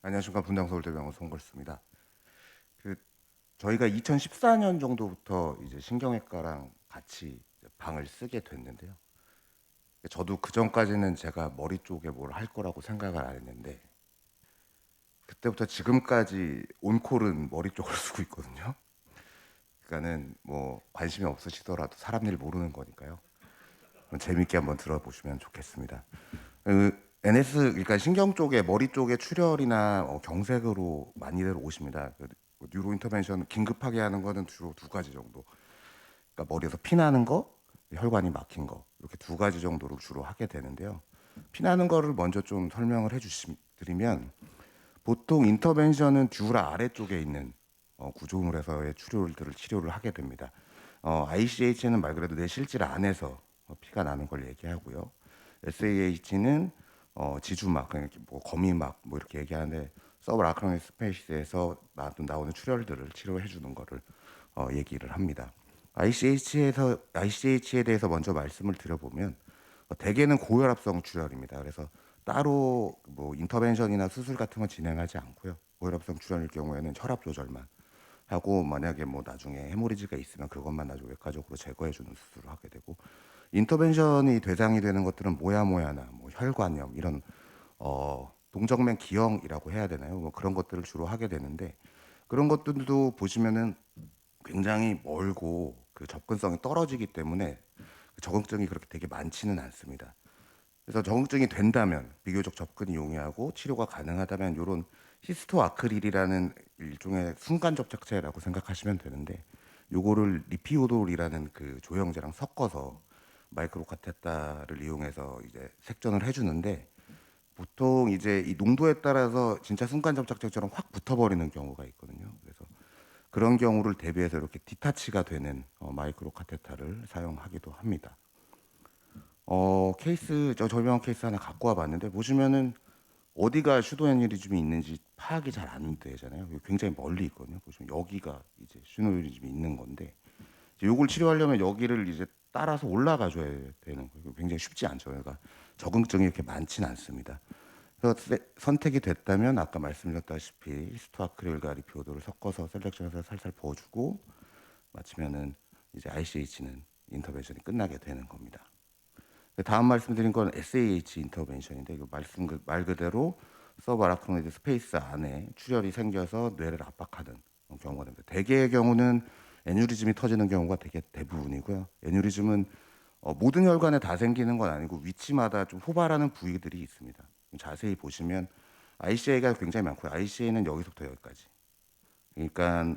안녕하십니까. 분당서울대병원 송걸스입니다. 그 저희가 2014년 정도부터 이제 신경외과랑 같이 이제 방을 쓰게 됐는데요. 저도 그 전까지는 제가 머리 쪽에 뭘 할 거라고 생각을 안 했는데 그때부터 지금까지 온콜은 머리 쪽을 쓰고 있거든요. 그러니까는 뭐 관심이 없으시더라도 사람 일 모르는 거니까요. 재밌게 한번 들어보시면 좋겠습니다. NS 그러니까 신경 쪽에 머리 쪽에 출혈이나 경색으로 많이들 오십니다. 뉴로 인터벤션 긴급하게 하는 거는 주로 두 가지 정도. 그러니까 머리에서 피 나는 거, 혈관이 막힌 거 이렇게 두 가지 정도로 주로 하게 되는데요. 피 나는 거를 먼저 좀 설명을 해주시면 보통 인터벤션은 듀라 아래쪽에 있는 구조물에서의 출혈들을 치료를 하게 됩니다. ICH는 말 그대로 내 실질 안에서 피가 나는 걸 얘기하고요. SAH는 지주막, 그러니까 뭐 거미막 뭐 이렇게 얘기하는데 서브아크로닉 스페이스에서 나오는 출혈들을 치료해 주는 거를 얘기를 합니다. ICH에 대해서 먼저 말씀을 드려보면 대개는 고혈압성 출혈입니다. 그래서 따로 뭐 인터벤션이나 수술 같은 건 진행하지 않고요. 고혈압성 출혈일 경우에는 혈압 조절만 하고 만약에 뭐 나중에 헤모리지가 있으면 그것만 나중에 외과적으로 제거해 주는 수술을 하게 되고 인터벤션이 대상이 되는 것들은 모야모야나 뭐 혈관염 이런 동정맥 기형이라고 해야 되나요? 뭐 그런 것들을 주로 하게 되는데 그런 것들도 보시면은 굉장히 멀고 그 접근성이 떨어지기 때문에 적응증이 그렇게 되게 많지는 않습니다. 그래서 적응증이 된다면 비교적 접근이 용이하고 치료가 가능하다면 이런 히스토아크릴이라는 일종의 순간 접착제라고 생각하시면 되는데 요거를 리피오돌이라는 그 조영제랑 섞어서 마이크로 카테타를 이용해서 이제 색전을 해주는데 보통 이제 이 농도에 따라서 진짜 순간 접착제처럼 확 붙어버리는 경우가 있거든요. 그래서 그런 경우를 대비해서 이렇게 디타치가 되는 마이크로 카테타를 사용하기도 합니다. 케이스 저 저병원 케이스 하나 갖고 와봤는데 보시면은 어디가 슈도에뉴리즘이 있는지 파악이 잘 안 되잖아요. 굉장히 멀리 있거든요. 보시면 여기가 이제 슈도에뉴리즘이 있는 건데 이제 요걸 치료하려면 여기를 이제 따라서 올라가줘야 되는 거예요. 굉장히 쉽지 않죠. 그러니까 적응증이 이렇게 많지는 않습니다. 그래서 선택이 됐다면 아까 말씀드렸다시피 히스토아크릴과 리피오도를 섞어서 셀렉션해서 살살 부어주고 마치면은 이제 ICH는 인터벤션이 끝나게 되는 겁니다. 다음 말씀드린 건 SAH 인터벤션인데 말 그대로 서브아라크노이드 스페이스 안에 출혈이 생겨서 뇌를 압박하는 경우가 됩니다. 대개의 경우는 애뉴리즘이 터지는 경우가 되게 대부분이고요. 애뉴리즘은 모든 혈관에 다 생기는 건 아니고 위치마다 좀 호발하는 부위들이 있습니다. 자세히 보시면 ICA가 굉장히 많고요. ICA는 여기서부터 여기까지. 그러니까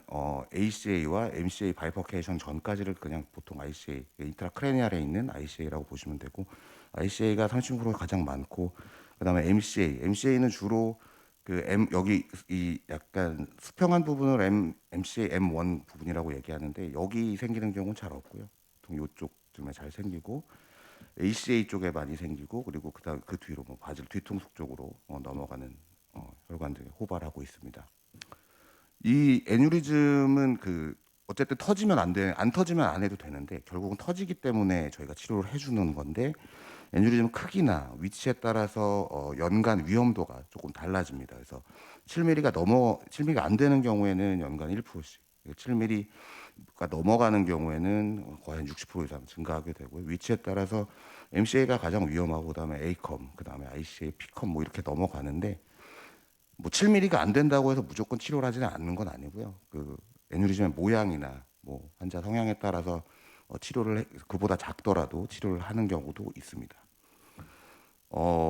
ACA와 MCA 바이퍼케이션 전까지를 그냥 보통 ICA, 인트라크레니알에 있는 ICA라고 보시면 되고 ICA가 30% 가장 많고 그다음에 MCA는 주로 그 M 여기 이 약간 수평한 부분을 MCA M1 부분이라고 얘기하는데 여기 생기는 경우는 잘 없고요. 보통 이쪽쯤에 잘 생기고 ACA 쪽에 많이 생기고 그리고 그다음 그 뒤로 뭐 바질 뒤통수 쪽으로 넘어가는 혈관들이 호발하고 있습니다. 이 애뉴리즘은 그 어쨌든 터지면 안 돼, 안 터지면 안 해도 되는데 결국은 터지기 때문에 저희가 치료를 해주는 건데 애뉴리즘 크기나 위치에 따라서 연간 위험도가 조금 달라집니다. 그래서 7mm가 안 되는 경우에는 연간 1%씩, 7mm가 넘어가는 경우에는 거의 한 60% 이상 증가하게 되고요. 위치에 따라서 MCA가 가장 위험하고 그다음에 A컴, 그다음에 ICA, P컴 뭐 이렇게 넘어가는데 뭐 7mm가 안 된다고 해서 무조건 치료를 하지는 않는 건 아니고요. 그 애뉴리즘의 모양이나 뭐 환자 성향에 따라서 그보다 작더라도 치료를 하는 경우도 있습니다.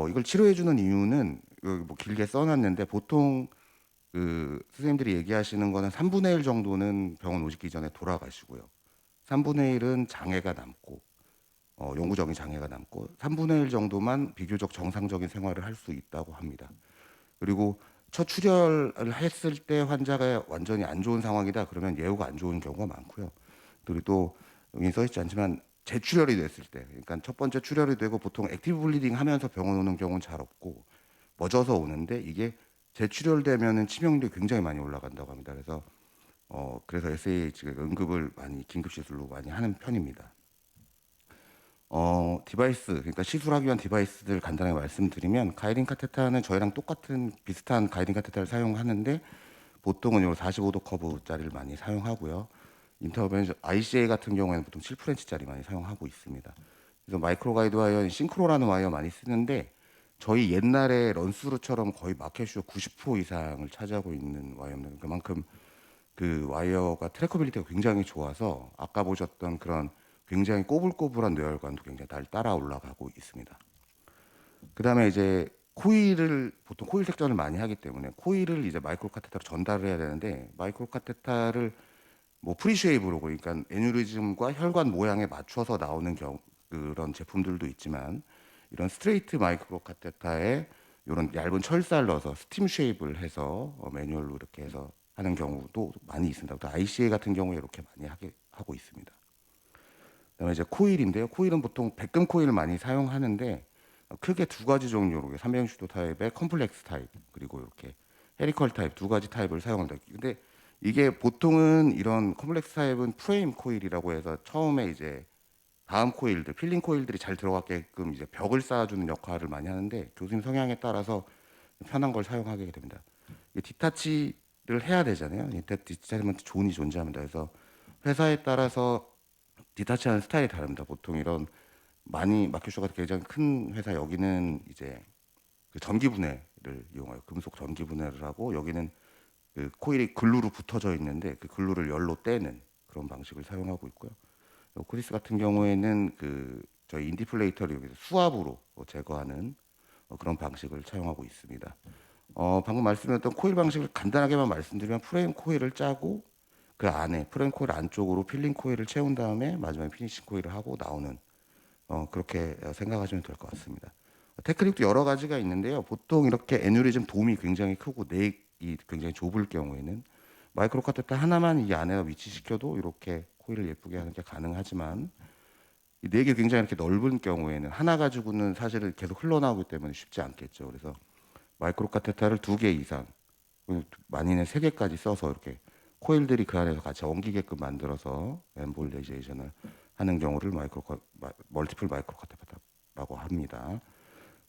이걸 치료해 주는 이유는 뭐 길게 써놨는데 보통 그 선생님들이 얘기하시는 거는 3분의 1 정도는 병원 오시기 전에 돌아가시고요. 3분의 1은 장애가 남고 영구적인 장애가 남고 3분의 1 정도만 비교적 정상적인 생활을 할 수 있다고 합니다. 그리고 첫 출혈을 했을 때 환자가 완전히 안 좋은 상황이다 그러면 예후가 안 좋은 경우가 많고요. 그리고 또 여기 써 있지 않지만 재출혈이 됐을 때, 그러니까 첫 번째 출혈이 되고 보통 액티브 블리딩 하면서 병원 오는 경우는 잘 없고 멎어서 오는데 이게 재출혈되면은 치명률이 굉장히 많이 올라간다고 합니다. 그래서 SAH 응급을 많이 긴급 시술로 많이 하는 편입니다. 디바이스, 그러니까 시술하기 위한 디바이스들 간단하게 말씀드리면 가이딩 카테터는 저희랑 똑같은 비슷한 가이딩 카테터를 사용하는데 보통은 요 45도 커브짜리를 많이 사용하고요. 인터벤션 ICA 같은 경우에는 보통 7프렌치짜리 많이 사용하고 있습니다. 그래서 마이크로 가이드 와이어는 싱크로라는 와이어 많이 쓰는데 저희 옛날에 런스루처럼 거의 마켓슈 90% 이상을 차지하고 있는 와이어입니다. 그만큼 그 와이어가 트래커빌리티가 굉장히 좋아서 아까 보셨던 그런 굉장히 꼬불꼬불한 뇌혈관도 굉장히 잘 따라 올라가고 있습니다. 그 다음에 이제 코일을 보통 코일 색전을 많이 하기 때문에 코일을 이제 마이크로 카테터로 전달을 해야 되는데 마이크로 카테터를 뭐 프리쉐이브로 그러니까 애뉴리즘과 혈관 모양에 맞춰서 나오는 그런 제품들도 있지만 이런 스트레이트 마이크로 카테터에 이런 얇은 철사를 넣어서 스팀 쉐입을 해서 매뉴얼로 이렇게 해서 하는 경우도 많이 있습니다. 또 ICA 같은 경우에 이렇게 많이 하고 있습니다. 그다음에 이제 코일인데요. 코일은 보통 백금 코일을 많이 사용하는데 크게 두 가지 종류로 360도 타입의 컴플렉스 타입 그리고 이렇게 헤리컬 타입 두 가지 타입을 사용합니다. 근데 이게 보통은 이런 컴플렉스 타입은 프레임 코일이라고 해서 처음에 이제 다음 코일들, 필링 코일들이 잘 들어가게끔 이제 벽을 쌓아주는 역할을 많이 하는데 교수님 성향에 따라서 편한 걸 사용하게 됩니다. 디타치를 해야 되잖아요. 디타치면 존이 존재합니다. 그래서 회사에 따라서 디타치하는 스타일이 다릅니다. 보통 이런 많이 마켓쇼가 굉장히 큰 회사 여기는 이제 그 전기 분해를 이용하여 금속 전기 분해를 하고 여기는 그 코일이 글루로 붙어져 있는데 그 글루를 열로 떼는 그런 방식을 사용하고 있고요. 코디스 같은 경우에는 그 저희 인디플레이터를 여기서 수압으로 제거하는 그런 방식을 사용하고 있습니다. 방금 말씀드렸던 코일 방식을 간단하게만 말씀드리면 프레임 코일을 짜고 그 안에 프레임 코일 안쪽으로 필링 코일을 채운 다음에 마지막에 피니싱 코일을 하고 나오는 그렇게 생각하시면 될 것 같습니다. 테크닉도 여러 가지가 있는데요. 보통 이렇게 애뉴리즘 돔이 굉장히 크고 내이 굉장히 좁을 경우에는 마이크로 카테터 하나만 이 안에 위치시켜도 이렇게 코일을 예쁘게 하는 게 가능하지만 이 네 개 굉장히 이렇게 넓은 경우에는 하나 가지고는 사실은 계속 흘러나오기 때문에 쉽지 않겠죠. 그래서 마이크로 카테터를 두 개 이상, 많이는 세 개까지 써서 이렇게 코일들이 그 안에서 같이 엉기게끔 만들어서 엠볼리제이션을 하는 경우를 멀티플 마이크로 카테터라고 합니다.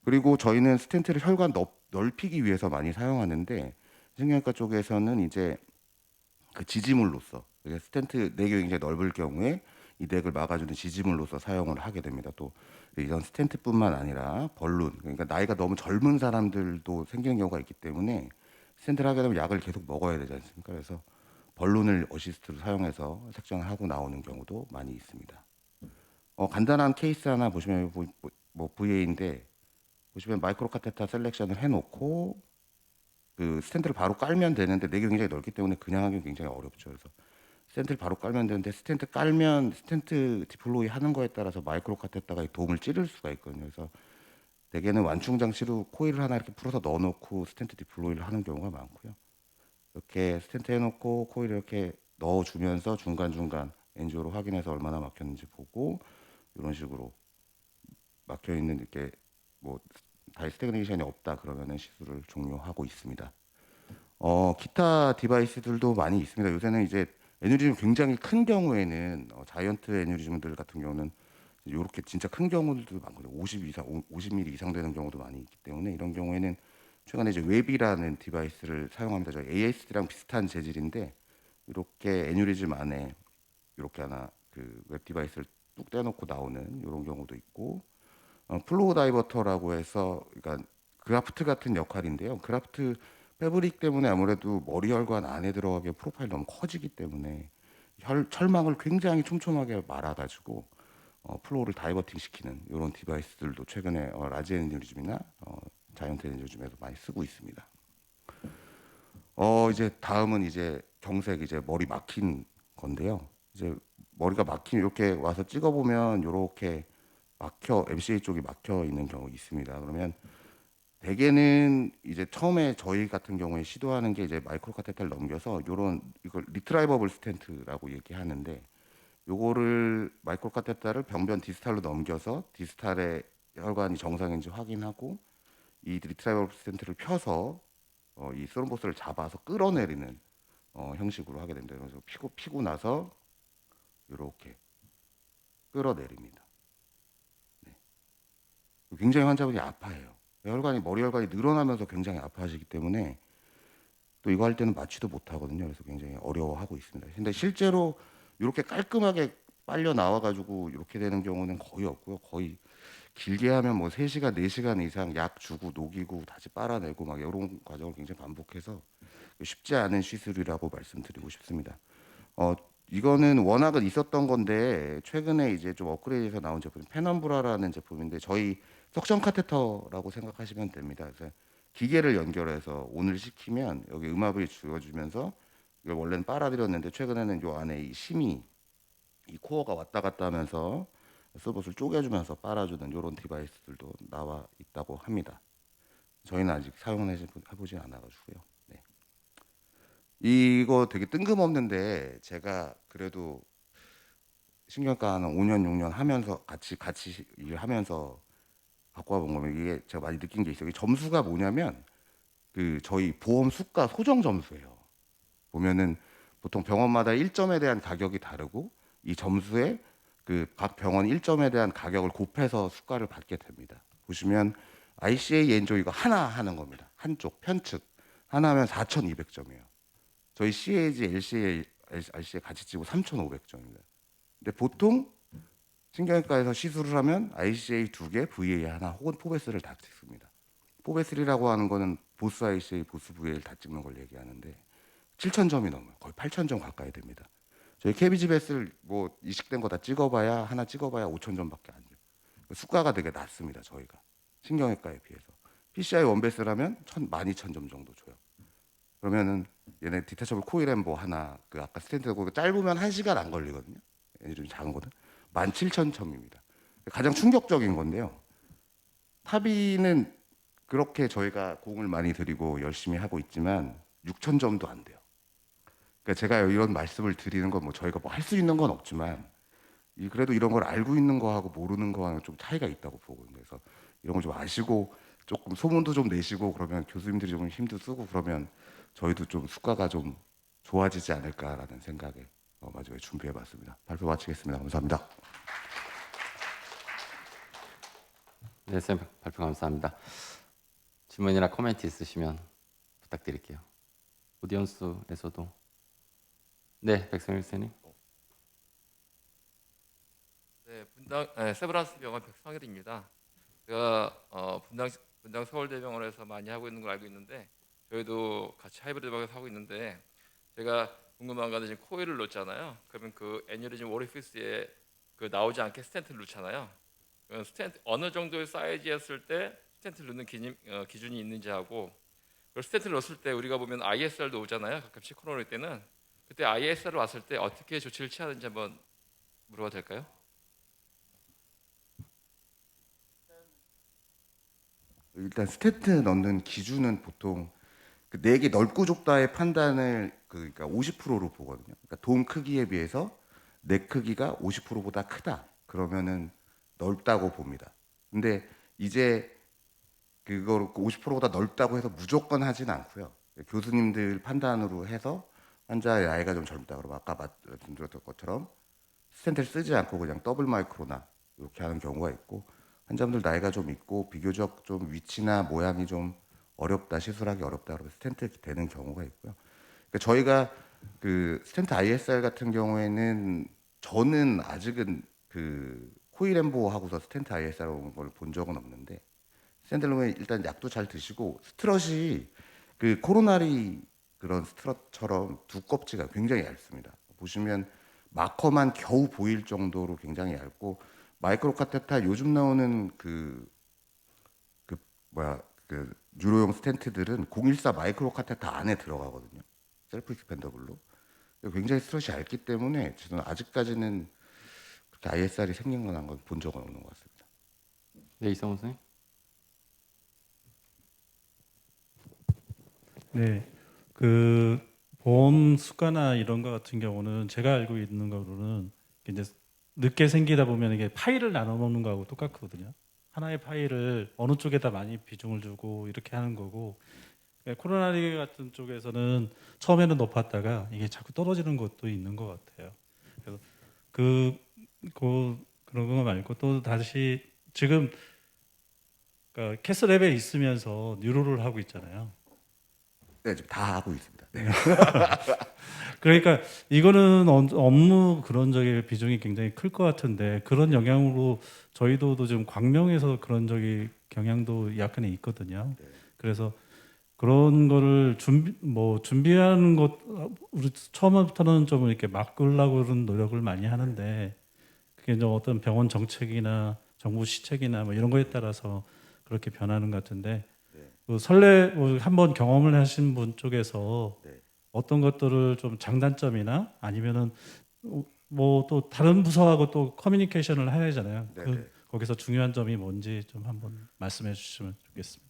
그리고 저희는 스텐트를 혈관 넓히기 위해서 많이 사용하는데 신경외과 쪽에서는 이제 그 지지물로서 스텐트 내이 굉장히 넓을 경우에 이 넥을 막아주는 지지물로서 사용을 하게 됩니다. 또 이런 스텐트뿐만 아니라 벌룬 그러니까 나이가 너무 젊은 사람들도 생기는 경우가 있기 때문에 스텐트를 하게 되면 약을 계속 먹어야 되지 않습니까? 그래서 벌룬을 어시스트로 사용해서 색정을 하고 나오는 경우도 많이 있습니다. 간단한 케이스 하나 보시면 뭐 VA인데 보시면 마이크로 카테터 셀렉션을 해놓고 그 스탠드를 바로 깔면 되는데 내게 굉장히 넓기 때문에 그냥 하기 굉장히 어렵죠. 그래서 스탠드를 바로 깔면 되는데 스탠드 깔면 스탠드 디플로이 하는 거에 따라서 마이크로 카테터가 도움을 찌를 수가 있거든요. 그래서 대개는 완충 장치로 코일을 하나 이렇게 풀어서 넣어놓고 스탠드 디플로이를 하는 경우가 많고요. 이렇게 스탠드 해놓고 코일 이렇게 넣어주면서 중간중간 엔지오로 확인해서 얼마나 막혔는지 보고 이런 식으로 막혀 있는 이렇게 뭐 다이 스태그네이션이 없다 그러면은 시술을 종료하고 있습니다. 기타 디바이스들도 많이 있습니다. 요새는 이제 애뉴리즘 굉장히 큰 경우에는 자이언트 애뉴리즘들 같은 경우는 이렇게 진짜 큰 경우들도 많거든요. 50 이상, 50mm 이상 되는 경우도 많이 있기 때문에 이런 경우에는 최근에 이제 웹이라는 디바이스를 사용합니다. 저희 ASD랑 비슷한 재질인데 이렇게 애뉴리즘 안에 이렇게 하나 그 웹 디바이스를 뚝 떼놓고 나오는 이런 경우도 있고 플로우 다이버터라고 해서 그러니까 그라프트 같은 역할인데요. 그라프트 패브릭 때문에 아무래도 머리 혈관 안에 들어가게 프로파일이 너무 커지기 때문에 철망을 굉장히 촘촘하게 말아가지고 플로우를 다이버팅 시키는 이런 디바이스들도 최근에 라지 애니리즘이나 자이언트 애니리즘에도 많이 쓰고 있습니다. 이제 다음은 이제 경색 이제 머리 막힌 건데요. 이제 머리가 막힌 이렇게 와서 찍어보면 이렇게 MCA 쪽이 막혀 있는 경우 있습니다. 그러면 대개는 이제 처음에 저희 같은 경우에 시도하는 게 이제 마이크로 카테터를 넘겨서 요런 이걸 리트라이버블 스텐트라고 얘기하는데 요거를 마이크로 카테터를 병변 디스탈로 넘겨서 디스탈의 혈관이 정상인지 확인하고 이 리트라이버블 스텐트를 펴서 이 스롬보스를 잡아서 끌어내리는 형식으로 하게 됩니다. 그래서 피고 나서 이렇게 끌어내립니다. 굉장히 환자분이 아파해요. 혈관이 머리 혈관이 늘어나면서 굉장히 아파하시기 때문에 또 이거 할 때는 마취도 못 하거든요. 그래서 굉장히 어려워하고 있습니다. 근데 실제로 이렇게 깔끔하게 빨려 나와가지고 이렇게 되는 경우는 거의 없고요. 거의 길게 하면 뭐 3시간, 4시간 이상 약 주고 녹이고 다시 빨아내고 막 이런 과정을 굉장히 반복해서 쉽지 않은 시술이라고 말씀드리고 싶습니다. 이거는 워낙은 있었던 건데 최근에 이제 좀 업그레이드해서 나온 제품 페넘브라라는 제품인데 저희 석션 카테터라고 생각하시면 됩니다. 그래서 기계를 연결해서 온을 시키면 여기 음압을 주어주면서 이걸 원래는 빨아들였는데 최근에는 요 안에 이 심이 이 코어가 왔다 갔다 하면서 서봇을 쪼개주면서 빨아주는 이런 디바이스들도 나와 있다고 합니다. 저희는 아직 사용을 해보진 않아가지고요. 네. 이거 되게 뜬금없는데 제가 그래도 신경과 한 5년, 6년 하면서 같이 일하면서 갖고 와본 거면 이게 제가 많이 느낀 게 있어요. 이 점수가 뭐냐면 그 저희 보험 수가 소정 점수예요. 보면은 보통 병원마다 1점에 대한 가격이 다르고 이 점수에 그 각 병원 1점에 대한 가격을 곱해서 수가를 받게 됩니다. 보시면 ICA 엔조 이거 하나 하는 겁니다. 한쪽 편측 하나 하면 4,200점이에요. 저희 CAG, LCA, RCA 같이 치고 3,500점입니다. 근데 보통 신경외과에서 시술을 하면 ICA 2개, VA 하나 혹은 포베스를 다 찍습니다. 포베3라고 하는 거는 보스 ICA, 보스 VA를 다 찍는 걸 얘기하는데 7,000점이 넘어요. 거의 8,000점 가까이 됩니다. 저희 KBG 베스를 뭐 이식된 거 다 찍어봐야 하나 찍어봐야 5,000점밖에 안 돼요. 수가가 되게 낮습니다. 저희가 신경외과에 비해서 PCI 원베스라면 12,000점 정도 줘요. 그러면은 얘네 디태처블 코일 엠보 하나 그 아까 스탠드 그 짧으면 1시간 안 걸리거든요. 얘네 좀 작은 거든 17,000점입니다. 가장 충격적인 건데요. 타비는 그렇게 저희가 공을 많이 들이고 열심히 하고 있지만 6,000점도 안 돼요. 그러니까 제가 이런 말씀을 드리는 건 뭐 저희가 뭐 할 수 있는 건 없지만 그래도 이런 걸 알고 있는 거하고 모르는 거하고 좀 차이가 있다고 보거든요. 그래서 이런 걸 좀 아시고 조금 소문도 좀 내시고 그러면 교수님들이 좀 힘도 쓰고 그러면 저희도 좀 수가가 좀 좋아지지 않을까라는 생각에 마지막에 준비해봤습니다. 발표 마치겠습니다. 감사합니다. 네, 쌤 발표 감사합니다. 질문이나 코멘트 있으시면 부탁드릴게요. 오디언스에서도. 네, 백성일 쌤님. 네, 세브란스 병원 백성일입니다. 제가 분당 서울대병원에서 많이 하고 있는 걸 알고 있는데 저희도 같이 하이브리드 병원에서 하고 있는데 제가 궁금한 거는 지금 코일을 놓잖아요. 그러면 그 애뉴리즘 오리피스에 그 나오지 않게 스텐트를 놓잖아요. 그럼 스텐트 어느 정도의 사이즈였을 때 스텐트를 넣는 기준이 있는지 하고 그 스텐트를 넣었을 때 우리가 보면 ISR도 오잖아요. 가끔씩 코로나 때는 그때 ISR 왔을 때 어떻게 조치를 취하는지 한번 물어봐도 될까요? 일단 스테트 넣는 기준은 보통 그 내게 넓고 좁다의 판단을 그러니까 50%로 보거든요. 그러니까 돔 크기에 비해서 내 크기가 50%보다 크다. 그러면은 넓다고 봅니다. 근데 이제 그걸 50%보다 넓다고 해서 무조건 하진 않고요. 교수님들 판단으로 해서 환자의 나이가 좀 젊다 그러면 아까 말씀드렸던 것처럼 스텐트를 쓰지 않고 그냥 더블 마이크로나 이렇게 하는 경우가 있고 환자분들 나이가 좀 있고 비교적 좀 위치나 모양이 좀 어렵다 시술하기 어렵다 그러면 스텐트 되는 경우가 있고요. 그러니까 저희가 그 스텐트 ISR 같은 경우에는 저는 아직은 그 코일엠보 하고서 스텐트 ISR 온 걸 본 적은 없는데 스탠드로는 일단 약도 잘 드시고 스트럿이 그 코로나리 그런 스트럿처럼 두껍지가 굉장히 얇습니다. 보시면 마커만 겨우 보일 정도로 굉장히 얇고 마이크로 카테타 요즘 나오는 그 뭐야 그 유로용 스텐트들은 014 마이크로 카테타 안에 들어가거든요. 셀프 익스펜더블로. 굉장히 스트럿이 얇기 때문에 저는 아직까지는 그렇게 ISR이 생긴 건 한 건 본 적은 없는 것 같습니다. 네, 이성훈 쌤. 네, 그 보험 수가나 이런 거 같은 경우는 제가 알고 있는 거로는 이제 늦게 생기다 보면 이게 파일을 나눠 먹는 거하고 똑같거든요. 하나의 파일을 어느 쪽에다 많이 비중을 두고 이렇게 하는 거고 코로나19 같은 쪽에서는 처음에는 높았다가 이게 자꾸 떨어지는 것도 있는 것 같아요. 그래서 그런 거 말고 또 다시 지금 그러니까 캐스랩에 있으면서 뉴로를 하고 있잖아요. 네, 지금 다 하고 있습니다. 네. 그러니까 이거는 업무 그런 적의 비중이 굉장히 클 것 같은데 그런 영향으로 저희도 지금 광명에서 그런 적이 경향도 약간의 있거든요. 그래서 그런 거를 준비하는 것 우리 처음부터는 좀 이렇게 막으려고 그런 노력을 많이 하는데 그게 이제 어떤 병원 정책이나 정부 시책이나 뭐 이런 거에 따라서 그렇게 변하는 것 같은데 그 설레 한번 경험을 하신 분 쪽에서 네. 어떤 것들을 좀 장단점이나 아니면은 뭐 또 다른 부서하고 또 커뮤니케이션을 해야 하잖아요. 네, 네. 거기서 중요한 점이 뭔지 좀 한번 말씀해 주시면 좋겠습니다.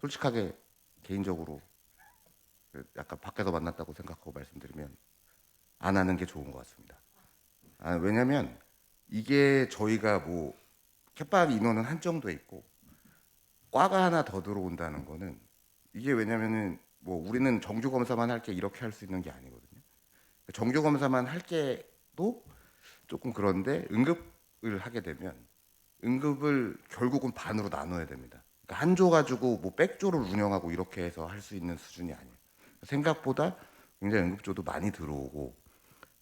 솔직하게 개인적으로 약간 밖에서 만났다고 생각하고 말씀드리면 안 하는 게 좋은 것 같습니다. 왜냐면 이게 저희가 뭐 캣밥 인원은 한정돼 있고 과가 하나 더 들어온다는 거는 이게 왜냐면은 뭐 우리는 정규 검사만 할게 이렇게 할 수 있는 게 아니거든요. 정규 검사만 할게도 조금 그런데 응급을 하게 되면 응급을 결국은 반으로 나눠야 됩니다. 그러니까 한 조 가지고 뭐 백조를 운영하고 이렇게 해서 할 수 있는 수준이 아니에요. 생각보다 굉장히 응급조도 많이 들어오고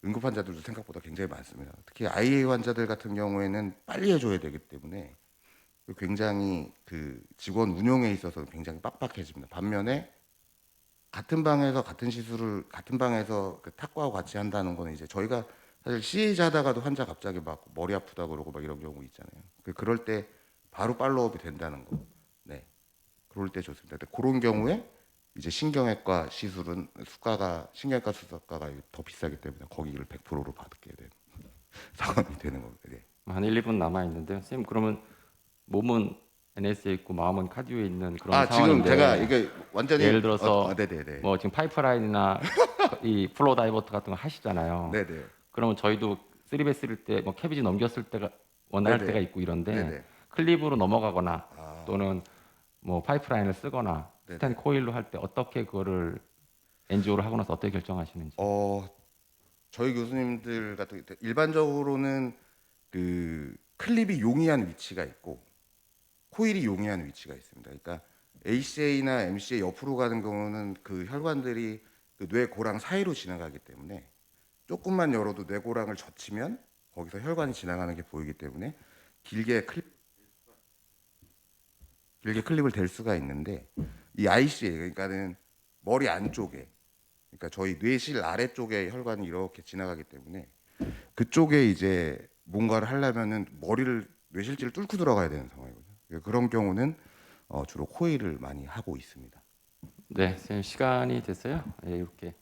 응급 환자들도 생각보다 굉장히 많습니다. 특히 IA 환자들 같은 경우에는 빨리 해줘야 되기 때문에 굉장히 그 직원 운용에 있어서 굉장히 빡빡해집니다. 반면에 같은 방에서 같은 시술을 같은 방에서 그 탁구하고 같이 한다는 거는 이제 저희가 사실 CH 하다가도 환자 갑자기 막 머리 아프다 그러고 막 이런 경우 있잖아요. 그럴 때 바로 팔로우업이 된다는 거. 네. 그럴 때 좋습니다. 근데 그런 경우에 이제 신경외과 시술은 신경외과 수술가가 더 비싸기 때문에 거기를 100%로 받게 되는 상황이 되는 겁니다. 네. 한 1, 2분 남아 있는데요. 선생님 그러면 몸은 NS에 있고 마음은 카디오에 있는 그런 상황인데 지금 제가 이게 완전히 예를 들어서 네네네. 뭐 지금 파이프라인이나 이 플로우 다이버트 같은 거 하시잖아요. 네네. 그러면 저희도 3베 쓸 때 뭐 캐비지 넘겼을 때가 원활할 네네. 때가 있고 이런데 네네. 클립으로 넘어가거나 또는 뭐 파이프라인을 쓰거나 네네. 스텐 코일로 할 때 어떻게 그거를 NGO를 하고 나서 어떻게 결정하시는지. 저희 교수님들 같은 경우 일반적으로는 그 클립이 용이한 위치가 있고 코일이 용이한 위치가 있습니다. 그러니까 ACA나 MCA 옆으로 가는 경우는 그 혈관들이 그 뇌고랑 사이로 지나가기 때문에 조금만 열어도 뇌고랑을 젖히면 거기서 혈관이 지나가는 게 보이기 때문에 길게 클립을 댈 수가 있는데 이 ICA 그러니까는 머리 안쪽에 그러니까 저희 뇌실 아래쪽에 혈관이 이렇게 지나가기 때문에 그쪽에 이제 뭔가를 하려면은 뇌실지를 뚫고 들어가야 되는 상황이거든요. 그런 경우는 주로 코일을 많이 하고 있습니다. 네, 선생님 시간이 됐어요. 예, 이렇게.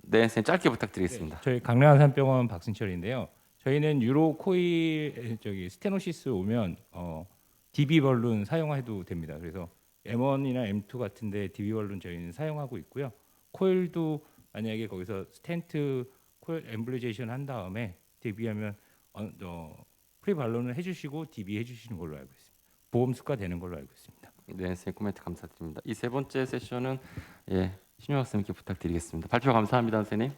네, 선생님 짧게 부탁드리겠습니다. 저희 강남한산병원 박승철인데요. 저희는 유로 코일 스테노시스 오면 DB 벌룬 사용해도 됩니다. 그래서 M1이나 M2 같은데 DB 벌룬 저희는 사용하고 있고요. 코일도 만약에 거기서 스텐트 코일 엠블리제이션 한 다음에 DB하면 프리 발론을 해주시고 DB 해주시는 걸로 알고 있습니다. 보험 수가 되는 걸로 알고 있습니다. 네, 선생님 코멘트 감사드립니다. 이 세 번째 세션은 예, 신용학 선생님께 부탁드리겠습니다. 발표 감사합니다, 선생님.